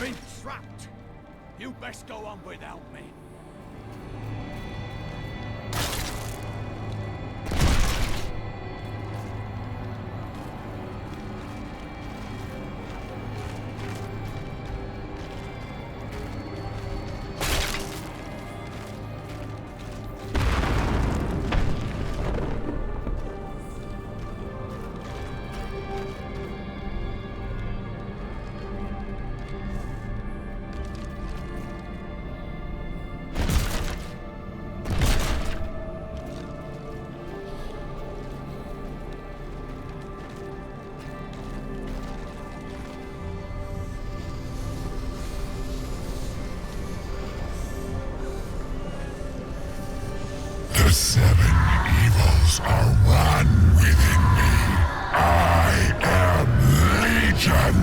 been trapped. You best go on without me. The 7 evils are one within me. I am Legion.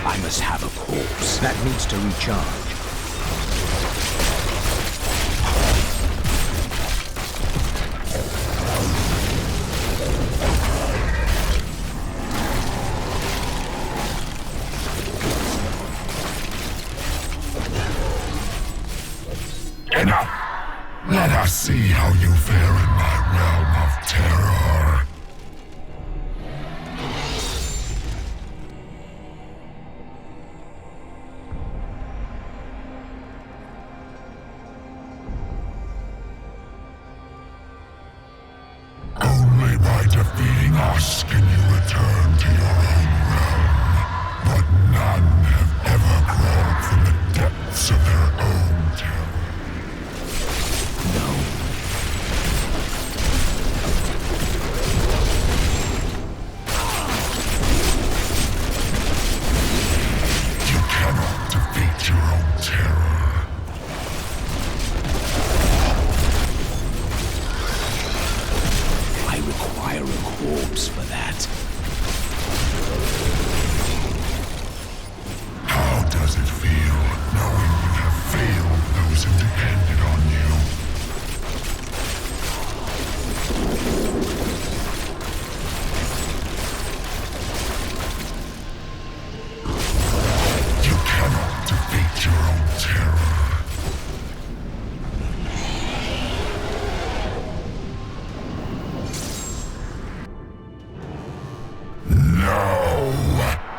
I must have a corpse that needs to recharge. Enough! Let us see how you fare in my realm of terror. Only by defeating us can you return to your own realm. But none have ever crawled from the depths of their own terror. You cannot defeat your own terror. I require a corpse for that. How does it feel knowing you have failed those who depended on you? You cannot defeat your own terror. No!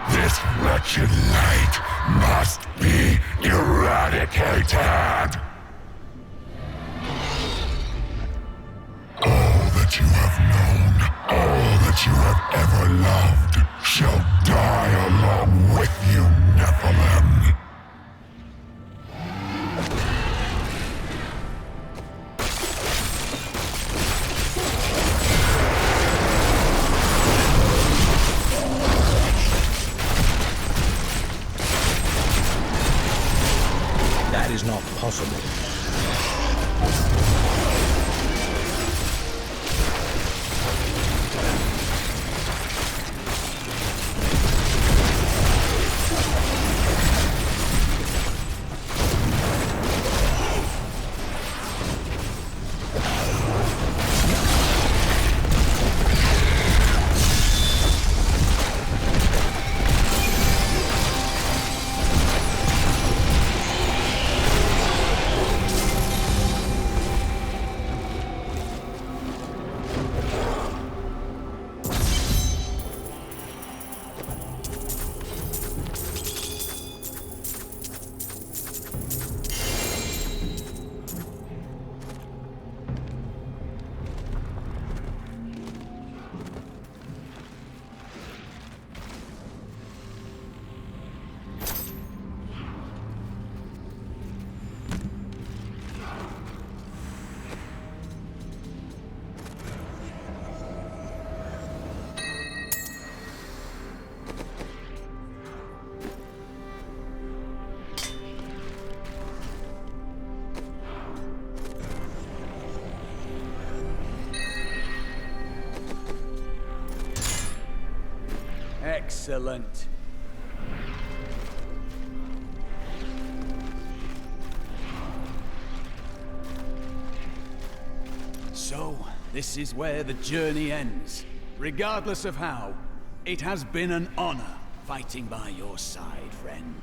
This wretched light must be eradicated! All that you have known, all that you have ever loved, shall die along with you, Nephilim. That is not possible. Excellent. this is where the journey ends. Regardless of how, it has been an honor fighting by your side, friend.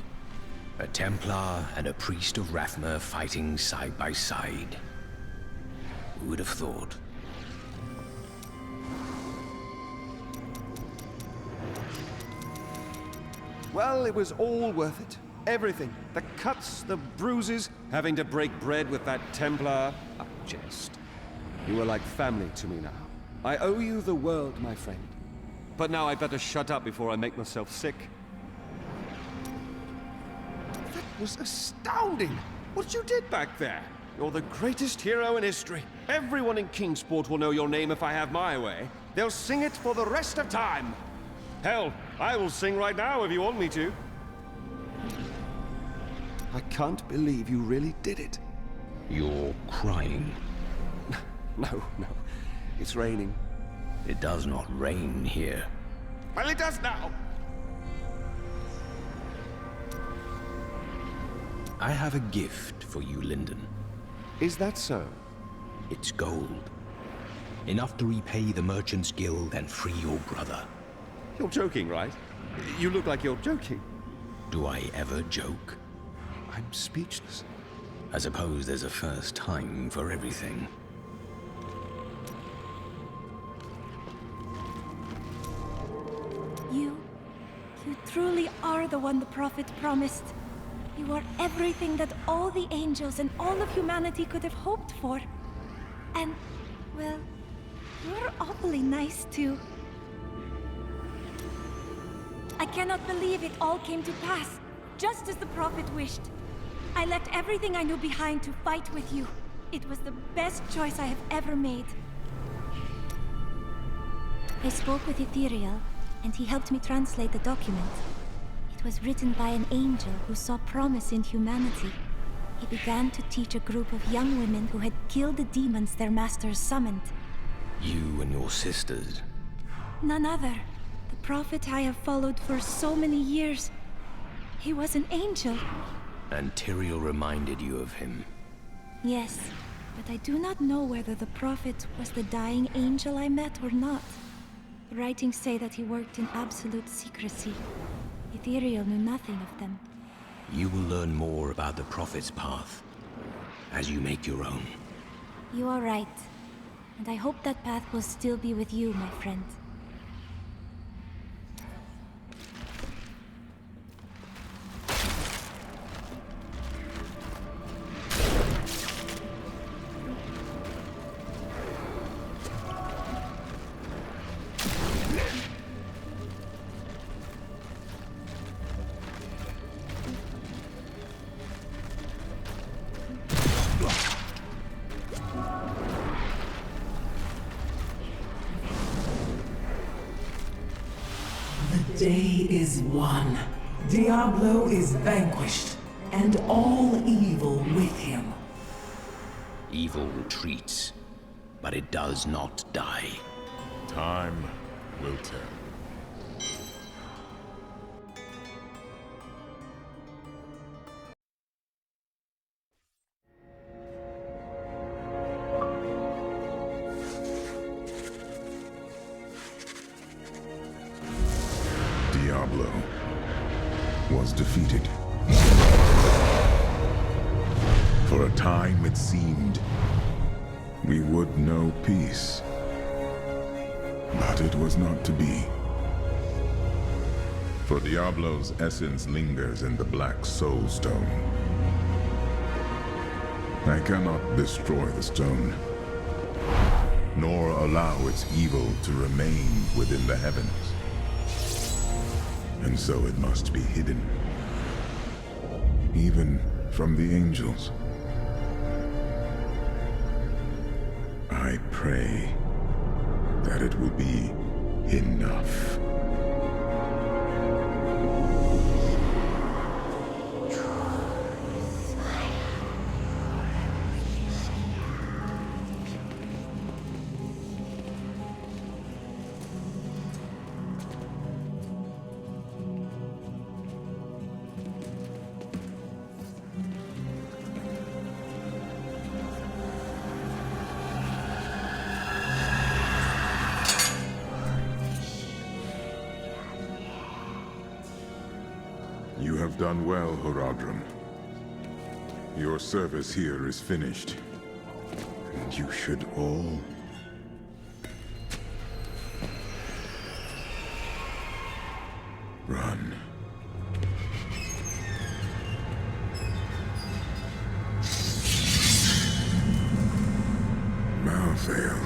A Templar and a priest of Rathmer fighting side by side. Who would have thought? Well, it was all worth it. Everything. The cuts, the bruises, having to break bread with that Templar. A jest. You are like family to me now. I owe you the world, my friend. But now I better shut up before I make myself sick. That was astounding! What you did back there! You're the greatest hero in history. Everyone in Kingsport will know your name if I have my way. They'll sing it for the rest of time. Hell, I will sing right now if you want me to. I can't believe you really did it. You're crying. No. It's raining. It does not rain here. Well, it does now. I have a gift for you, Lyndon. Is that so? It's gold. Enough to repay the Merchants Guild and free your brother. You're joking, right? You look like you're joking. Do I ever joke? I'm speechless. I suppose there's a first time for everything. You truly are the one the Prophet promised. You are everything that all the angels and all of humanity could have hoped for. And, well, you're awfully nice too. I cannot believe it all came to pass, just as the Prophet wished. I left everything I knew behind to fight with you. It was the best choice I have ever made. I spoke with Ethereal, and he helped me translate the document. It was written by an angel who saw promise in humanity. He began to teach a group of young women who had killed the demons their masters summoned. You and your sisters. None other. The Prophet I have followed for so many years. He was an angel. And Tyrael reminded you of him. Yes, but I do not know whether the Prophet was the dying angel I met or not. The writings say that he worked in absolute secrecy. Ethereal knew nothing of them. You will learn more about the Prophet's path as you make your own. You are right. And I hope that path will still be with you, my friend. The day is won. Diablo is vanquished, and all evil with him. Evil retreats, but it does not die. Time will tell. Diablo was defeated. For a time it seemed we would know peace. But it was not to be. For Diablo's essence lingers in the Black Soul Stone. I cannot destroy the stone, nor allow its evil to remain within the heavens. And so it must be hidden, even from the angels. I pray that it will be enough. Done well, Horadrim. Your service here is finished. And you should all... run. Malthael.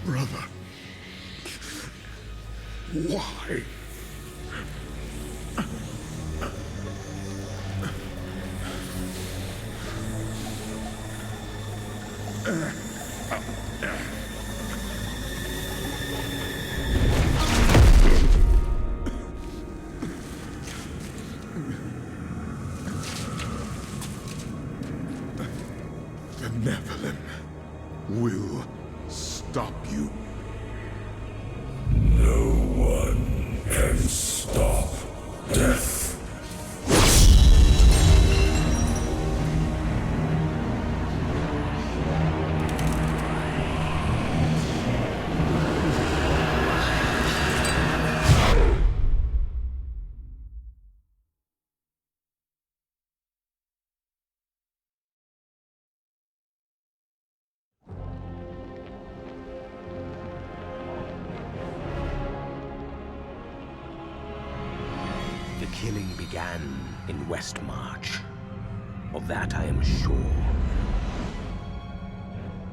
Brother. Why? The Nephilim will stop you. No one can stop death. The killing began in Westmarch. Of that I am sure.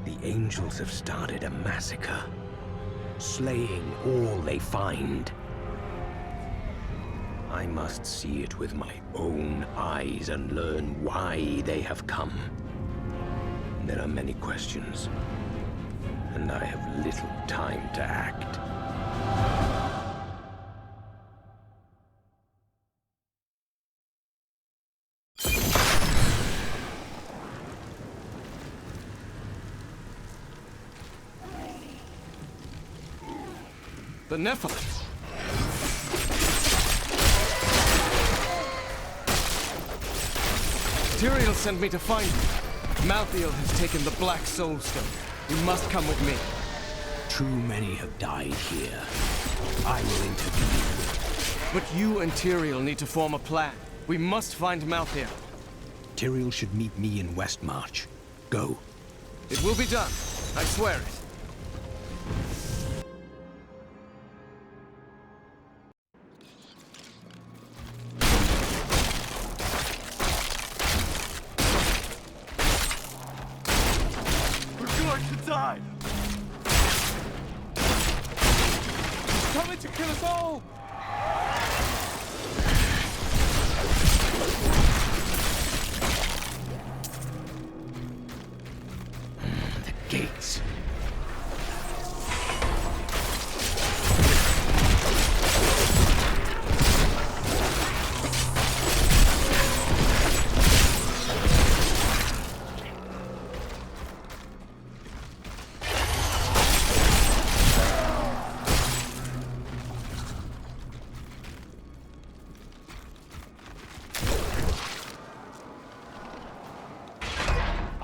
The angels have started a massacre, slaying all they find. I must see it with my own eyes and learn why they have come. There are many questions, and I have little time to act. The Nephilim! Tyrael sent me to find you. Malthael has taken the Black Soul Stone. You must come with me. Too many have died here. I will intervene. But you and Tyrael need to form a plan. We must find Malthael. Tyrael should meet me in Westmarch. Go. It will be done. I swear it. Die! He's coming to kill us all! The gates.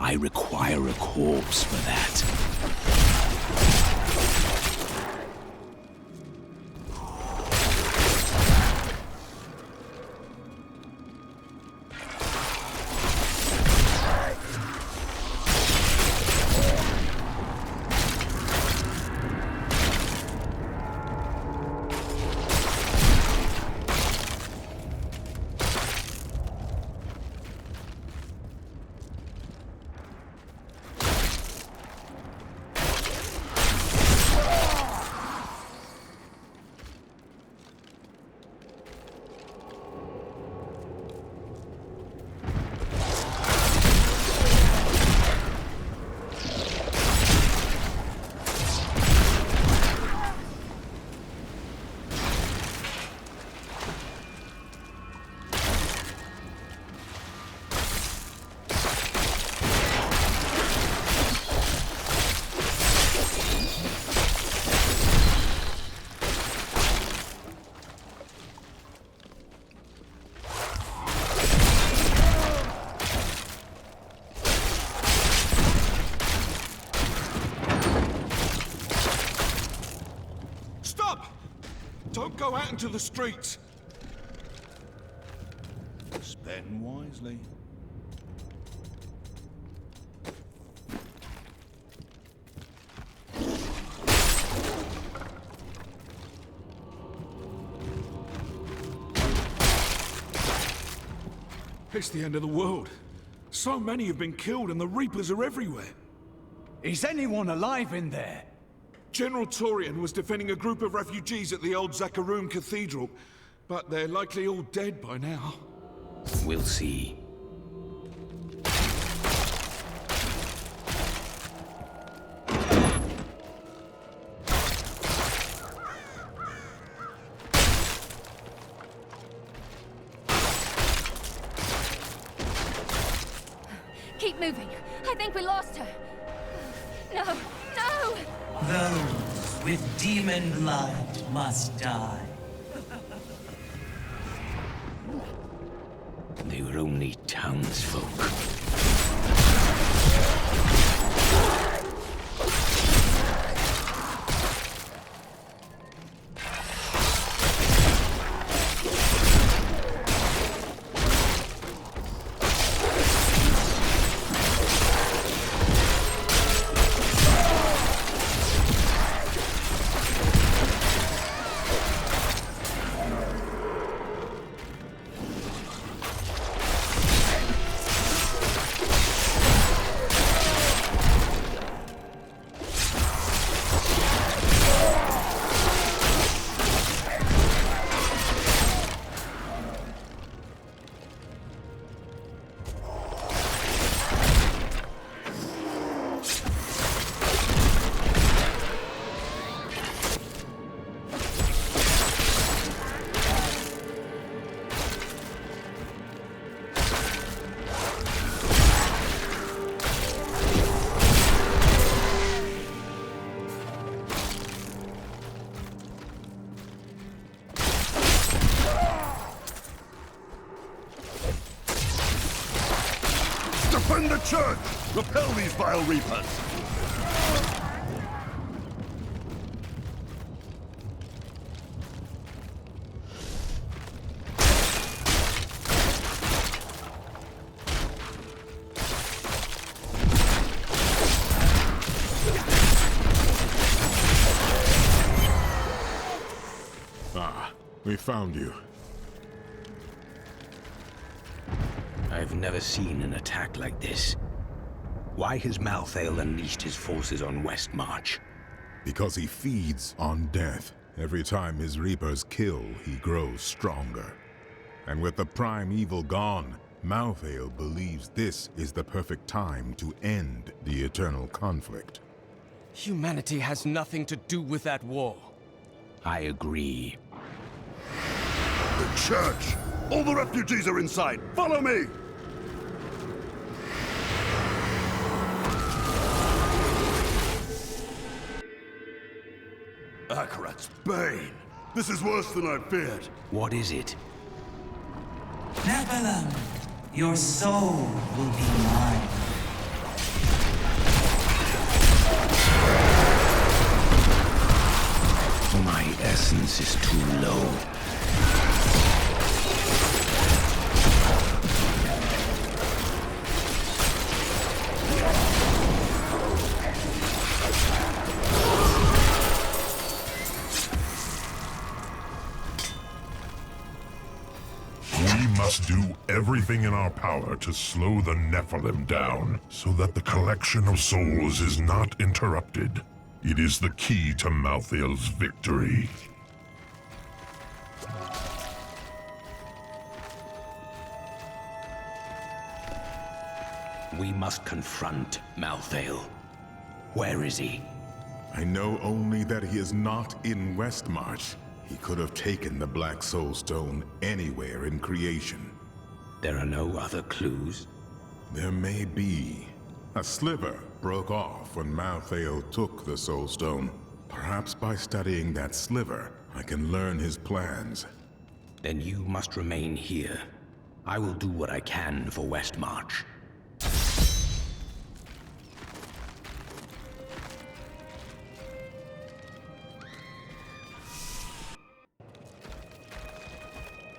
I require a corpse for that. into the streets. Spend wisely. It's the end of the world. So many have been killed and the Reapers are everywhere. Is anyone alive in there? General Torian was defending a group of refugees at the old Zakharum Cathedral, but they're likely all dead by now. We'll see. Keep moving. I think we lost her. No, no! Those with demon blood must die. They were only townsfolk. Defend the church! Repel these vile reapers! Ah, we found you. I've never seen an attack like this. Why has Malthael unleashed his forces on West March? Because he feeds on death. Every time his reapers kill, he grows stronger. And with the prime evil gone, Malthael believes this is the perfect time to end the eternal conflict. Humanity has nothing to do with that war. I agree. The church! All the refugees are inside! Follow me! Akarat's bane! This is worse than I feared! What is it? Nephilim, your soul will be mine. My essence is too low. We must do everything in our power to slow the Nephilim down, so that the collection of souls is not interrupted. It is the key to Malthael's victory. We must confront Malthael. Where is he? I know only that he is not in Westmarch. He could have taken the Black Soul Stone anywhere in creation. There are no other clues? There may be. A sliver broke off when Malthael took the Soul Stone. Perhaps by studying that sliver, I can learn his plans. Then you must remain here. I will do what I can for Westmarch.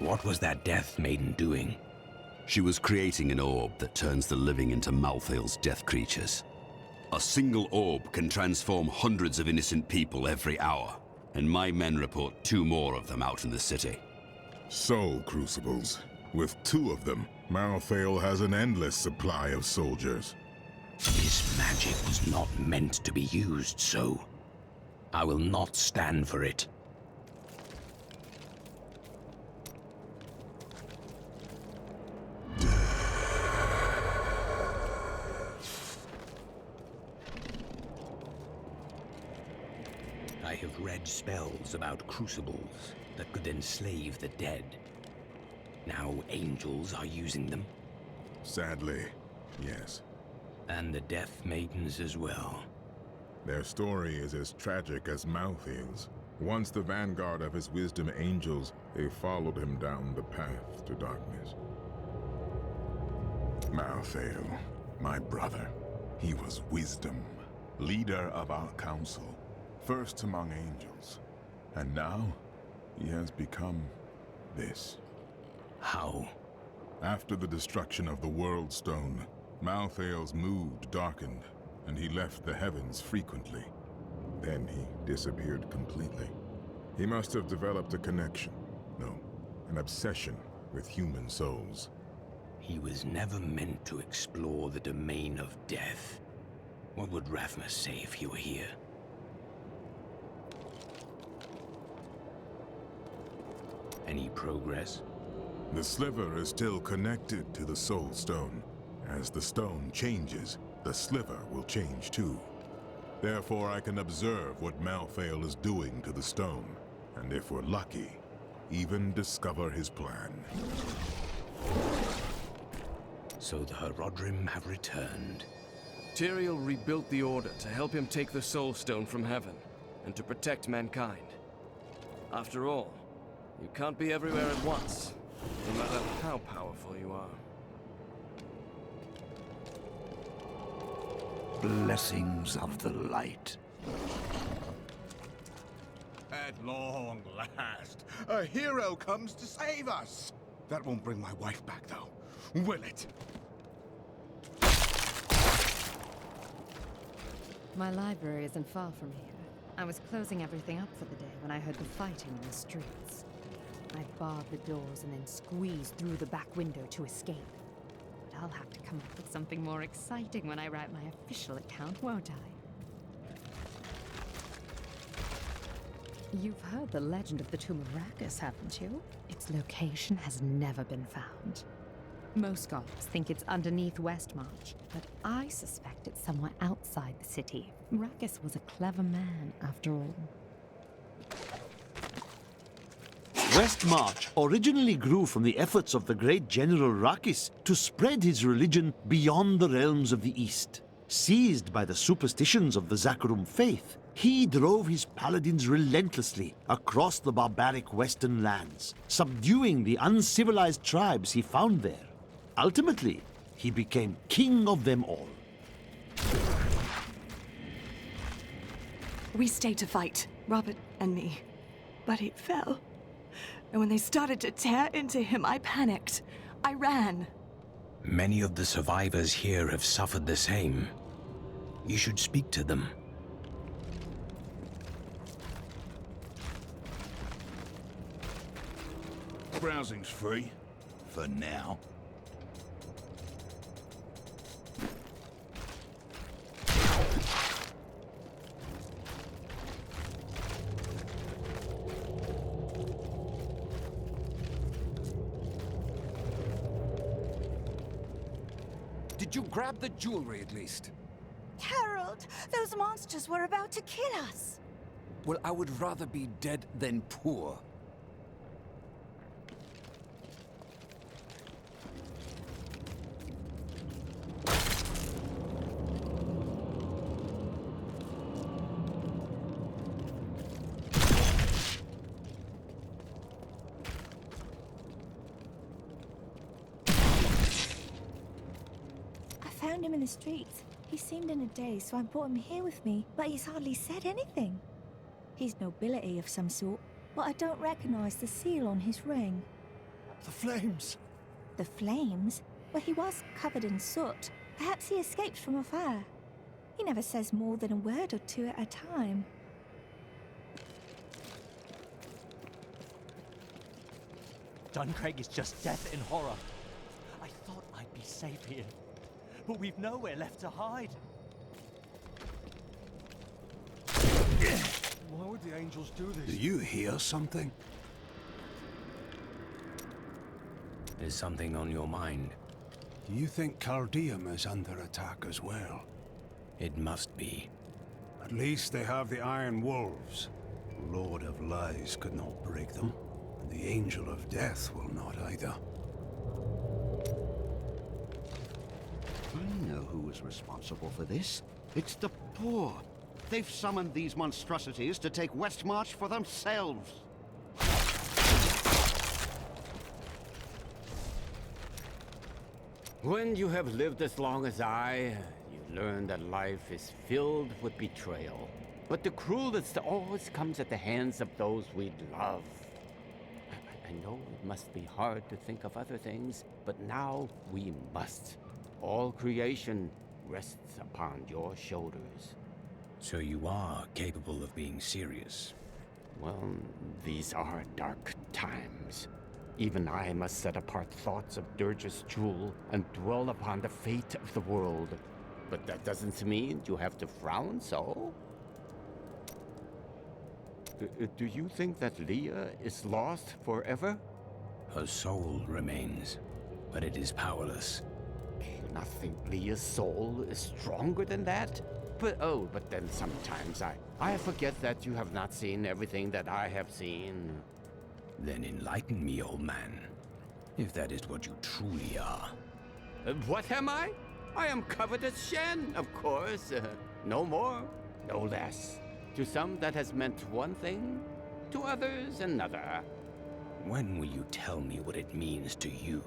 What was that Death Maiden doing? She was creating an orb that turns the living into Malthael's death creatures. A single orb can transform hundreds of innocent people every hour, and my men report 2 more of them out in the city. Soul crucibles. With 2 of them, Malthael has an endless supply of soldiers. This magic was not meant to be used so. I will not stand for it. I have read spells about crucibles that could enslave the dead. Now angels are using them. Sadly, yes. And the Death Maidens as well. Their story is as tragic as Malthael's. Once the vanguard of his wisdom angels, they followed him down the path to darkness. Malthael, my brother, he was wisdom, leader of our council, first among angels. And now, he has become this. How? After the destruction of the World Stone, Malthael's mood darkened, and he left the heavens frequently. Then he disappeared completely. He must have developed a connection, no, an obsession with human souls. He was never meant to explore the domain of death. What would Rathmus say if he were here? Any progress? The sliver is still connected to the Soul Stone. As the stone changes, the sliver will change too. Therefore, I can observe what Malthael is doing to the stone, and if we're lucky, even discover his plan. So the Herodrim have returned. Tyrael rebuilt the Order to help him take the Soul Stone from heaven, and to protect mankind. After all, you can't be everywhere at once, no matter how powerful you are. Blessings of the light. At long last, a hero comes to save us. That won't bring my wife back, though, will it? My library isn't far from here. I was closing everything up for the day when I heard the fighting in the streets. I barred the doors and then squeezed through the back window to escape. But I'll have to come up with something more exciting when I write my official account, won't I? You've heard the legend of the Tomb of Rakus, haven't you? Its location has never been found. Most scholars think it's underneath Westmarch, but I suspect it's somewhere outside the city. Rakus was a clever man, after all. Westmarch originally grew from the efforts of the great General Rakus to spread his religion beyond the realms of the East. Seized by the superstitions of the Zakarum faith, he drove his paladins relentlessly across the barbaric western lands, subduing the uncivilized tribes he found there. Ultimately, he became king of them all. We stayed to fight, Robert and me, but he fell. And when they started to tear into him, I panicked. I ran. Many of the survivors here have suffered the same. You should speak to them. Browsing's free. For now. Did you grab the jewelry at least? Harold, those monsters were about to kill us. Well, I would rather be dead than poor. I found him in the streets. He seemed in a daze, so I brought him here with me, but he's hardly said anything. He's nobility of some sort, but I don't recognize the seal on his ring. The flames! The flames? Well, he was covered in soot. Perhaps he escaped from a fire. He never says more than a word or two at a time. Duncraig is just death in horror. I thought I'd be safe here, but we've nowhere left to hide. Why would the angels do this? Do you hear something? Is something on your mind? Do you think Caldeum is under attack as well? It must be. At least they have the Iron Wolves. The Lord of Lies could not break them, and the Angel of Death will not either. I know who is responsible for this. It's the poor. They've summoned these monstrosities to take Westmarch for themselves. When you have lived as long as I, you learn that life is filled with betrayal. But the cruelest always comes at the hands of those we love. I know it must be hard to think of other things, but now we must. All creation rests upon your shoulders. So you are capable of being serious? Well, these are dark times. Even I must set apart thoughts of Dirge's jewel and dwell upon the fate of the world. But that doesn't mean you have to frown so. Do you think that Leah is lost forever? Her soul remains, but it is powerless. I think Leah's soul is stronger than that. But then sometimes I forget that you have not seen everything that I have seen. Then enlighten me, old man, if that is what you truly are. What am I? I am covered as Shen, of course. No more, no less. To some that has meant one thing, to others another. When will you tell me what it means to you?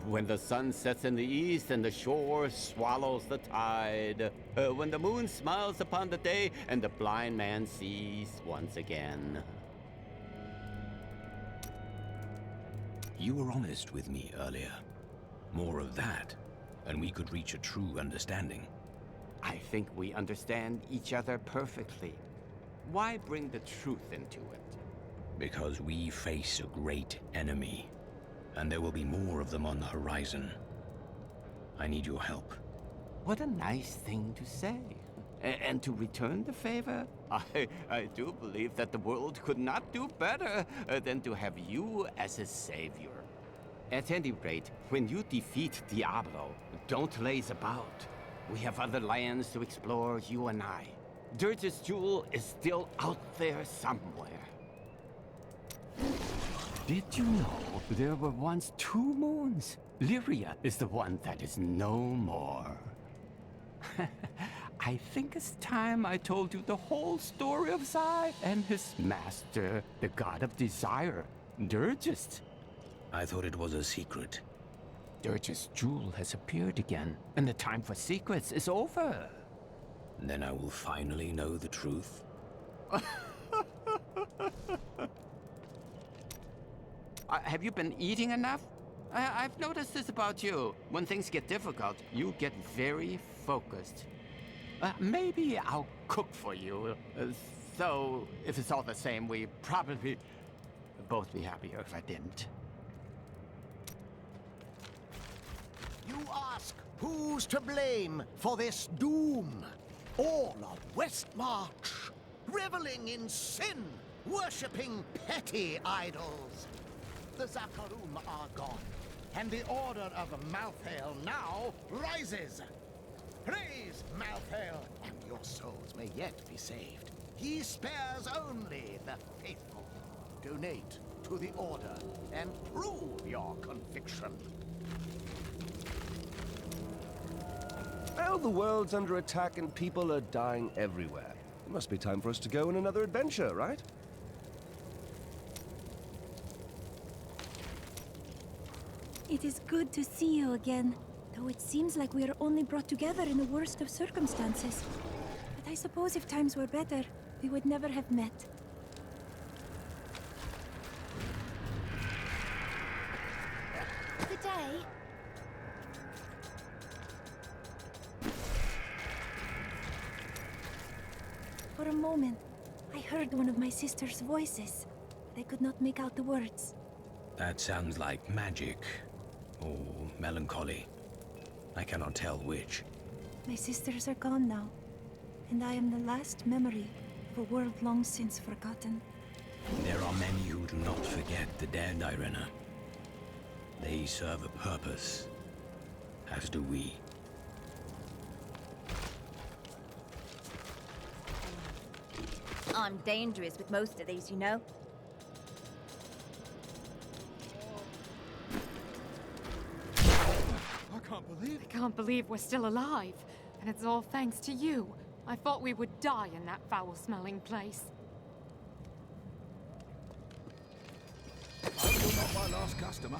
When the sun sets in the east and the shore swallows the tide. When the moon smiles upon the day and the blind man sees once again. You were honest with me earlier. More of that, and we could reach a true understanding. I think we understand each other perfectly. Why bring the truth into it? Because we face a great enemy, and there will be more of them on the horizon. I need your help. What a nice thing to say. And to return the favor, I do believe that the world could not do better than to have you as a savior. At any rate, when you defeat Diablo, don't laze about. We have other lands to explore, you and I. Dirge's jewel is still out there somewhere. Did you know there were once 2 moons? Lyria is the one that is no more. I think it's time I told you the whole story of Zai and his master, the god of desire, Dirgist. I thought it was a secret. Dirge's jewel has appeared again, and the time for secrets is over. Then I will finally know the truth. Have you been eating enough? I've noticed this about you. When things get difficult, you get very focused. Maybe I'll cook for you. So, if it's all the same, we probably both be happier if I didn't. You ask, who's to blame for this doom? All of Westmarch, reveling in sin, worshipping petty idols. The Zakarum are gone, and the order of Malthael now rises. Praise Malthael, and your souls may yet be saved. He spares only the faithful. Donate to the order and prove your conviction. Well, the world's under attack and people are dying everywhere. It must be time for us to go on another adventure, right? It is good to see you again, though it seems like we are only brought together in the worst of circumstances. But I suppose if times were better, we would never have met. Good day. For a moment, I heard one of my sister's voices. I could not make out the words. That sounds like magic. Or melancholy. I cannot tell which. My sisters are gone now, and I am the last memory of a world long since forgotten. There are many who do not forget the dead, Irena. They serve a purpose, as do we. I'm dangerous with most of these, you know. I can't believe we're still alive. And it's all thanks to you. I thought we would die in that foul-smelling place. You're not my last customer.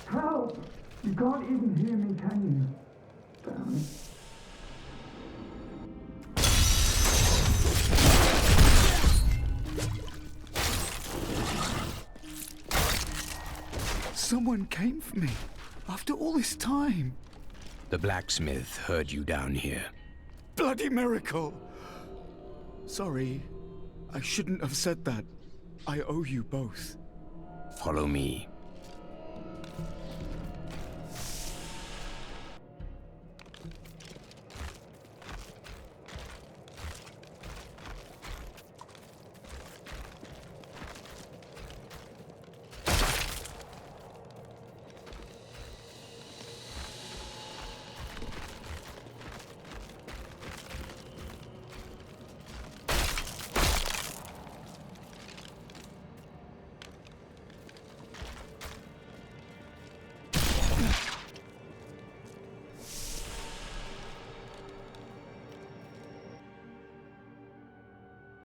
Help! You can't even hear me, can you? Damn it. Someone came for me, after all this time. The blacksmith heard you down here. Bloody miracle! Sorry, I shouldn't have said that. I owe you both. Follow me.